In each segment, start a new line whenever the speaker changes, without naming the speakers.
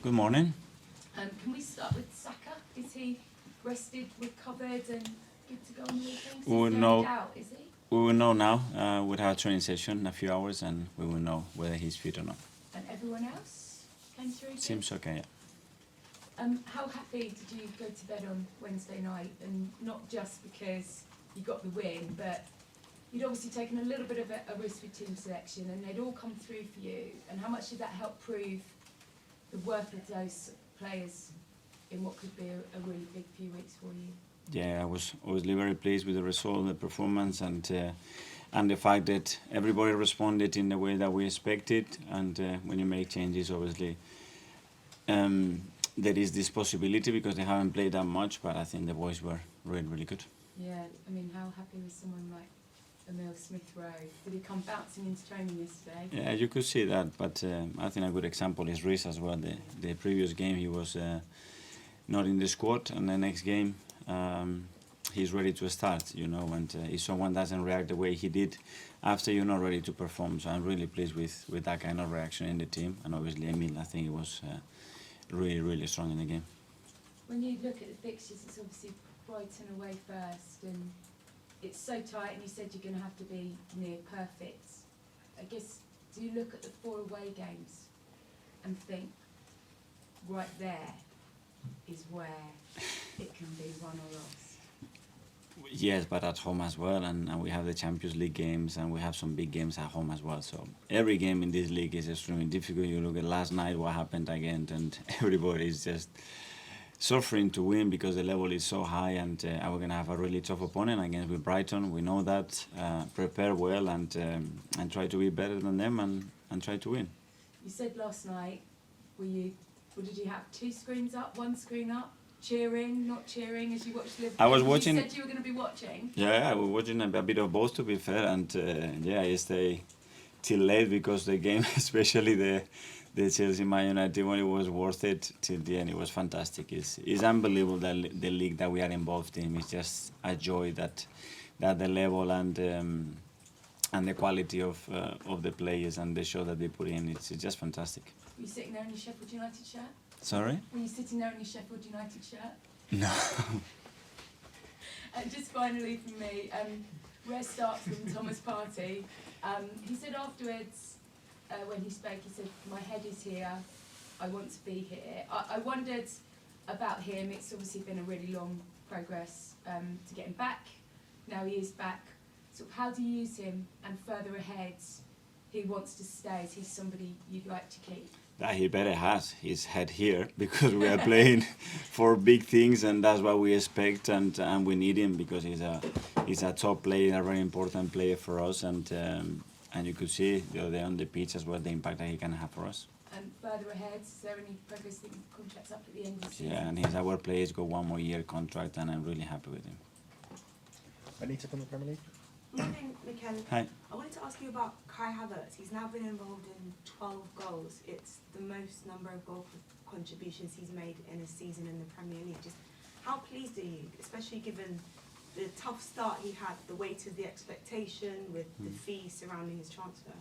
Good morning.
Can we start with Saka? Is he rested, recovered, and good to go on the weekend?
We will
He's
know.
no doubt, is he?
We will know now. We'll have a training session in a few hours, and we will know whether he's fit or not.
And everyone else came through?
Seems okay. Yeah.
How happy did you go to bed on Wednesday night? And not just because you got the win, but you'd obviously taken a little bit of a risk with team selection, and they'd all come through for you. And how much did that help prove the worth of those players in what could be a really big few weeks for you?
Yeah, I was obviously very pleased with the result, the performance, and the fact that everybody responded in the way that we expected. And when you make changes, obviously, there is this possibility because they haven't played that much. But I think the boys were really, really good.
Yeah, I mean, how happy was someone like Emil Smith-Rowe? Did he come bouncing into training yesterday?
Yeah, you could see that. But I think a good example is Reece as well. The previous game he was not in the squad, and the next game he's ready to start, and if someone doesn't react the way he did after you're not ready to perform. So I'm really pleased with that kind of reaction in the team, and obviously Emil, I think he was really, really strong in the game.
When you look at the fixtures, it's obviously Brighton away first, and it's so tight, and you said you're going to have to be near perfect. I guess, do you look at the 4 away games and think, right there is where it can be won or lost?
Yes, but at home as well, and we have the Champions League games, and we have some big games at home as well. So every game in this league is extremely difficult. You look at last night, what happened again, and everybody is just suffering to win because the level is so high, and we're going to have a really tough opponent against with Brighton. We know that. Prepare well and try to be better than them and try to win.
You said last night, what did you have, 2 screens up, 1 screen up? Cheering, not cheering as you watched Liverpool?
I was watching.
You said you were going to be watching.
Yeah, I was watching a bit of both, to be fair, and I stay till late because the game, especially the Chelsea Man United one, it was worth it till the end. It was fantastic. It's unbelievable that the league that we are involved in. It's just a joy that the level and the quality of the players and the show that they put in. It's just fantastic.
Were you sitting there in your Sheffield United shirt?
Sorry?
Were you sitting there in your Sheffield United shirt?
No.
And just finally from me, rare start from Thomas Partey. He said afterwards, when he spoke, he said, "My head is here, I want to be here." I wondered about him. It's obviously been a really long progress to get him back. Now he is back. So how do you use him? And further ahead, he wants to stay. Is he somebody you'd like to keep?
That he better has his head here because we are playing for big things, and that's what we expect, and we need him because he's a top player, a very important player for us, and you could see the other day on the pitch as well the impact that he can have for us.
And further ahead, is there any progress that contracts up at the end of the season?
Yeah, and he's our player. He's got 1 more year contract, and I'm really happy with him.
Anita from the Premier League.
Morning, Mikel.
Hi.
I wanted to ask you about Kai Havertz. He's now been involved in 12 goals. It's the most number of goal contributions he's made in a season in the Premier League. Just how pleased are you, especially given the tough start he had, the weight of the expectation with the fee surrounding his transfer?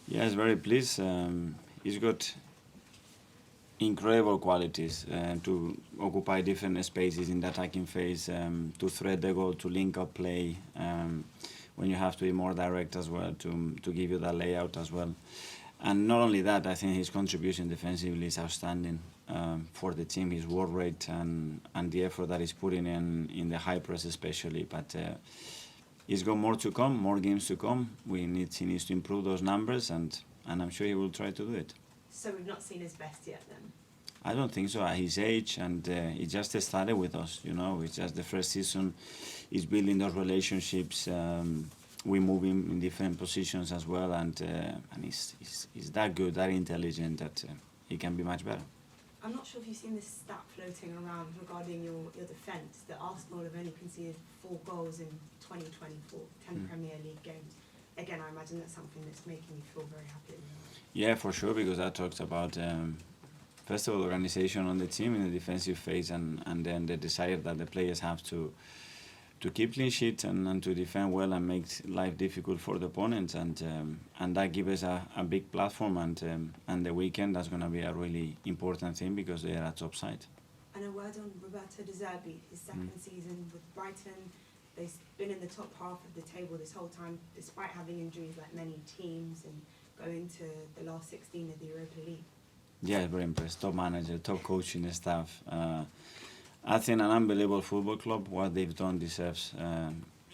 Yes, very pleased. He's got incredible qualities to occupy different spaces in the attacking phase, to thread the goal, to link up play, when you have to be more direct as well, to give you that layout as well. And not only that, I think his contribution defensively is outstanding for the team, his work rate and the effort that he's putting in the high press especially. But he's got more to come, more games to come. He needs to improve those numbers, and I'm sure he will try to do it.
So we've not seen his best yet then?
I don't think so at his age, and he just started with us, It's just the first season. He's building those relationships. We move him in different positions as well, and he's that good, that intelligent that he can be much better.
I'm not sure if you've seen this stat floating around regarding your defence, that Arsenal have only conceded 4 goals in 2024, 10 Premier League games. Again, I imagine that's something that's making you feel very happy.
Yeah, for sure, because that talks about, first of all, organization on the team in the defensive phase, and then the desire that the players have to keep clean sheet and to defend well and make life difficult for the opponents, and that gives us a big platform, and the weekend that's going to be a really important thing because they are at top side.
And a word on Roberto De Zerbi, his second season with Brighton. They've been in the top half of the table this whole time, despite having injuries like many teams and going to the last 16 of the Europa League.
Yeah, very impressed. Top manager, top coaching staff. I think an unbelievable football club. What they've done deserves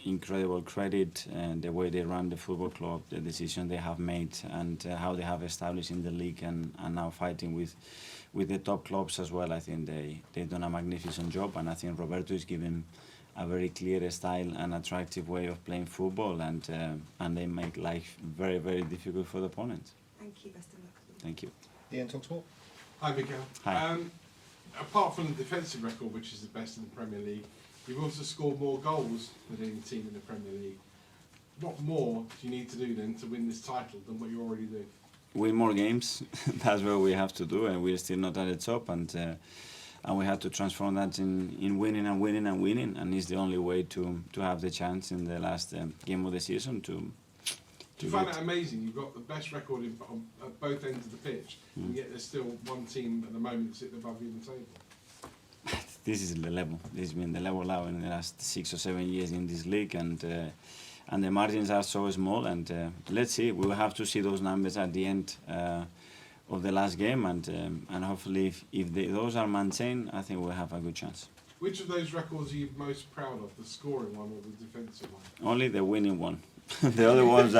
incredible credit, and the way they run the football club, the decision they have made, and how they have established in the league and now fighting with the top clubs as well. I think they've done a magnificent job, and I think Roberto is giving a very clear style and attractive way of playing football, and they make life very, very difficult for the opponents.
Thank you, best of luck.
Thank you.
Ian, Talksport.
Hi, Mikel.
Hi.
Apart from the defensive record, which is the best in the Premier League, you've also scored more goals than any team in the Premier League. What more do you need to do then to win this title than what you're already doing?
Win more games. That's what we have to do, and we're still not at the top, and we have to transform that in winning and winning and winning, and it's the only way to have the chance in the last game of the season to
Do you find it amazing? You've got the best record at both ends of the pitch, and yet there's still one team at the moment sitting above you in the table.
This is the level. This has been the level now in the last 6 or 7 years in this league, and the margins are so small. And let's see. We will have to see those numbers at the end of the last game, and hopefully, if those are maintained, I think we'll have a good chance.
Which of those records are you most proud of? The scoring one or the defensive one?
Only the winning one. The other ones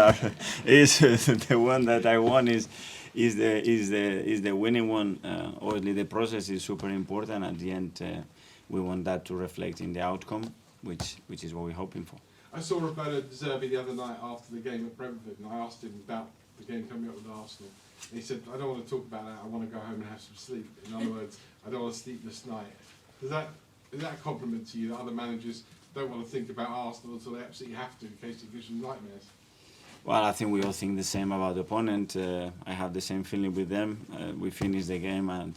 is the one that I won is the winning one. Obviously, the process is super important. At the end, we want that to reflect in the outcome, which is what we're hoping for.
I saw Roberto De Zerbi the other night after the game at Brentford, and I asked him about the game coming up with Arsenal. And he said, "I don't want to talk about that. I want to go home and have some sleep." In other words, I don't want a sleepless night. Is that a compliment to you that other managers don't want to think about Arsenal until they absolutely have to, in case it gives them nightmares?
Well, I think we all think the same about the opponent. I have the same feeling with them. We finished the game, and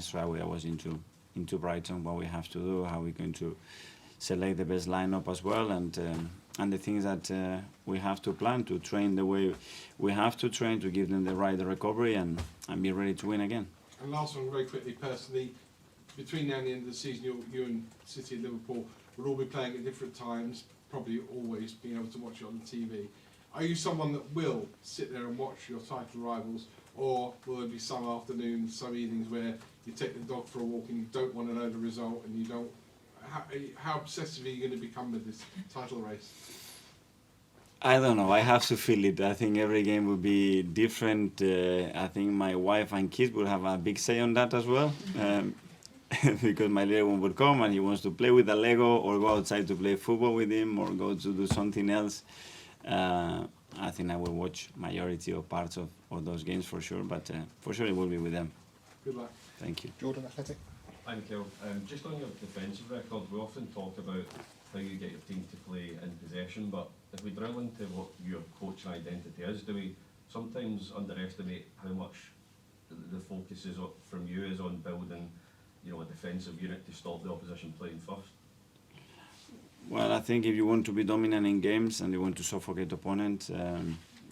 straight away I was into Brighton, what we have to do, how we're going to select the best lineup as well, and the things that we have to plan to train the way we have to train to give them the right recovery and be ready to win again.
And last one, very quickly, personally, between now and the end of the season, you and City and Liverpool will all be playing at different times, probably always being able to watch it on the TV. Are you someone that will sit there and watch your title rivals, or will there be some afternoons, some evenings where you take the dog for a walk and you don't want to know the result, and you don't? How obsessive are you going to become with this title race?
I don't know. I have to feel it. I think every game will be different. I think my wife and kids will have a big say on that as well. Because my little one would come and he wants to play with a Lego or go outside to play football with him or go to do something else. I think I will watch majority of parts of those games for sure, but for sure it will be with them.
Good luck.
Thank you.
Jordan, Athletic.
Hi Mikel. Just on your defensive record, we often talk about how you get your team to play in possession, but if we drill into what your coaching identity is, do we sometimes underestimate how much the focus is from you is on building, a defensive unit to stop the opposition playing first?
Well, I think if you want to be dominant in games and you want to suffocate the opponent,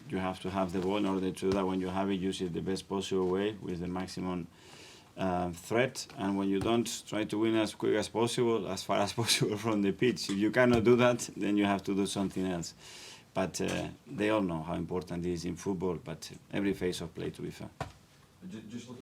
you have to have the ball. In order to do that, when you have it, use it the best possible way with the maximum threat. And when you don't, try to win as quick as possible, as far as possible from the pitch. If you cannot do that, then you have to do something else. But they all know how important it is in football, but every phase of play, to be fair.
Just looking